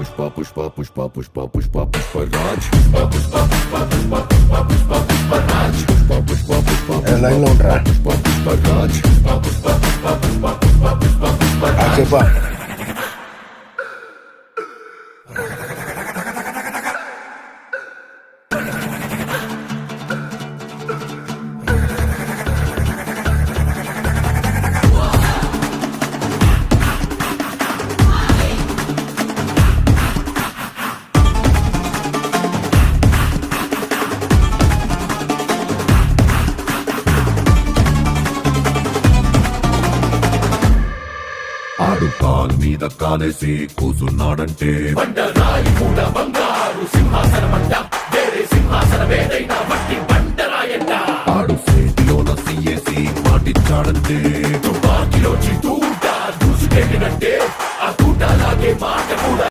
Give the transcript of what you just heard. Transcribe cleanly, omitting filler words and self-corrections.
Pushpa Pushpa Pushpa Pushpa Pushpa Pushparaj Pushpa Pushpa Pushpa Pushpa Pushpa Pushpa Pushparaj Pushpa Pushpa Pushpa line లో ఉంటారా పుష్ప పుష్పరాజ్ పుష్ప పుష్ప పుష్ప పుష్ప పుష్ప పుష్ప పుష్పరాజ్ చెప్పా ఆడు కాలు మీద కాలేసి కూసున్నాడంటే బండరాయి మూడ బంగారు సింహాసనమంట వేరే సింహాసనమేదైనా మట్టి బండరాయంట ఆడు సేటిలోన సీఏసి మాటిచ్చాడంటే తుపాకిలో తూట దూసుకెళ్ళినట్టే ఆ తూట లాగే మాట కూడా